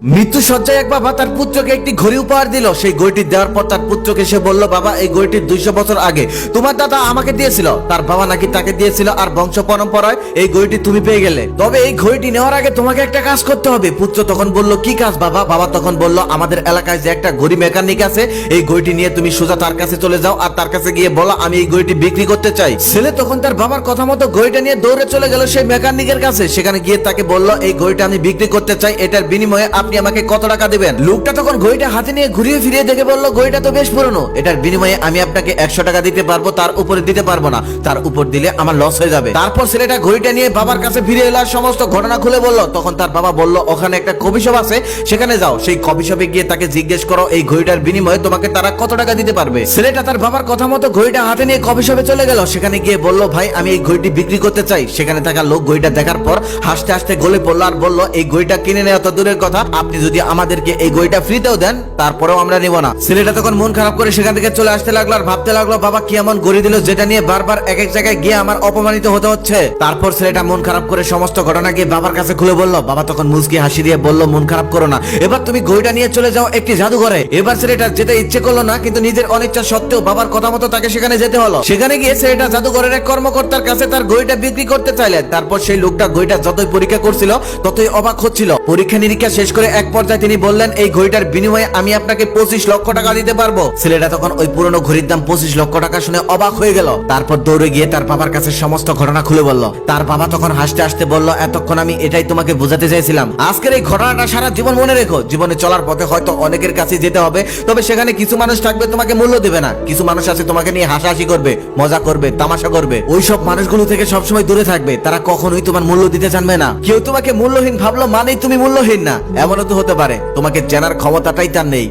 মৃত্যু সজ্জায় এক বাবা তার পুত্রকে একটি ঘড়ি উপহার দিল। সেই ঘড়িটি দেওয়ার পর তার পুত্রকে সে বলল, বাবা এই ঘড়িটি 200 বছর আগে তোমার দাদা আমাকে দিয়েছিল, তার বাবা নাকি তাকে দিয়েছিল, আর বংশ পরম্পরায় এই ঘড়িটি তুমি পেয়ে গেলে। তবে এই ঘড়িটি নেওয়ার আগে তোমাকে একটা কাজ করতে হবে। পুত্র তখন বলল, কি কাজ বাবা? বাবা তখন বলল, আমাদের এলাকায় যে একটা ঘড়ি মেকানিক আছে, এই ঘড়িটি নিয়ে তুমি সোজা তার কাছে চলে যাও আর তার কাছে গিয়ে বলো আমি এই ঘড়িটি বিক্রি করতে চাই। ছেলে তখন তার বাবার কথা মতো ঘড়িটা নিয়ে দৌড়ে চলে গেল সেই মেকানিকের কাছে। সেখানে গিয়ে তাকে বলল, এই ঘড়িটা আমি বিক্রি করতে চাই, এটার বিনিময়ে আপনি আমাকে কত টাকা দিবেন? লোকটা তখন ঘড়িটা হাতে নিয়ে ঘুরিয়ে ফিরিয়ে দেখে বলল, ঘড়িটা তো বেশ পুরনো, এটার বিনিময়ে আমি আপনাকে 100 টাকা দিতে পারবো, তার উপরে দিতে পারবো না, তার উপর দিলে আমার লস হয়ে যাবে। তারপর ছেলেটা ঘড়িটা নিয়ে বাবার কাছে ফিরে এলো আর সমস্ত ঘটনা খুলে বলল। তখন তার বাবা বলল, ওখানে একটা কফি শপ আছে, সেখানে যাও, সেই কফি শপে গিয়ে তাকে জিজ্ঞেস করো এই ঘড়িটার বিনিময়ে তোমাকে তারা কত টাকা দিতে পারবে। ছেলেটা তার বাবার কথা মতো ঘড়িটা হাতে নিয়ে কফি শপে চলে গেল। সেখানে গিয়ে বলল, ভাই আমি এই ঘড়িটি বিক্রি করতে চাই। সেখানে থাকা লোক ঘড়িটা দেখার পর হাসতে হাসতে গলে পড়লো আর বলল, এই ঘড়িটা কিনে নেওয়া তো দূরের কথা, আপনি যদি আমাদেরকে এই ঘড়িটা ফ্রিতেও দেন তারপরেও আমরা নিব না। ছেলেটা তখন মন খারাপ করে সেখান থেকে চলে আসতে লাগলো আর ভাবতে লাগলো, বাবা কি এমন ঘড়ি দিল যেটা নিয়ে বারবার এক এক জায়গায় গিয়ে আমার অপমানিত হতে হচ্ছে। তারপর ছেলেটা মন খারাপ করে সমস্ত ঘটনা গিয়ে বাবার কাছে খুলে বলল। বাবা তখন মুচকি হাসি দিয়ে বলল, মন খারাপ করো না, এবার তুমি ঘড়িটা নিয়ে চলে যাও একটি জাদুঘরে। এবার ছেলেটা যেতে ইচ্ছে করলো না, কিন্তু নিজের অনিচ্ছা সত্ত্বেও বাবার কথা মতো তাকে সেখানে যেতে হলো। সেখানে গিয়ে ছেলেটা জাদুঘরের এক কর্মকর্তার কাছে তার ঘড়িটা বিক্রি করতে চাইলেন। তারপর সেই লোকটা ঘড়িটা যতই পরীক্ষা করছিল ততই অবাক হচ্ছিল। পরীক্ষা নিরীক্ষা শেষ করে এক পর্যায়ে তিনি বললেন, এই ঘড়িটার বিনিময়ে আমি আপনাকে 25 লক্ষ টাকা দিতে পারবো। ছেলেটা তখন ওই পুরনো ঘড়ির দাম 25 লক্ষ টাকা শুনে অবাক হয়ে গেল। তারপর দৌড়ে গিয়ে তার বাবার কাছে সমস্ত ঘটনা খুলে বলল। তার বাবা তখন হাসতে হাসতে বলল, এতক্ষণ আমি এটাই তোমাকে বোঝাতে চাইছিলাম, আজকের এই ঘটনাটা সারা জীবন মনে রেখো। জীবনে চলার পথে হয়তো অনেকের কাছে যেতে হবে, তবে সেখানে কিছু মানুষ থাকবে তোমাকে মূল্য দেবে না, কিছু মানুষ আছে তোমাকে নিয়ে হাসাহাসি করবে, মজা করবে, তামাশা করবে। ওইসব মানুষগুলো থেকে সবসময় দূরে থাকবে, তারা কখনোই তোমার মূল্য দিতে জানবে না। কেউ তোমাকে মূল্যহীন ভাবলো মানেই তুমি মূল্যহীন না, এমনও তো হতে পারে তোমাকে চেনার ক্ষমতাটাই তার নেই।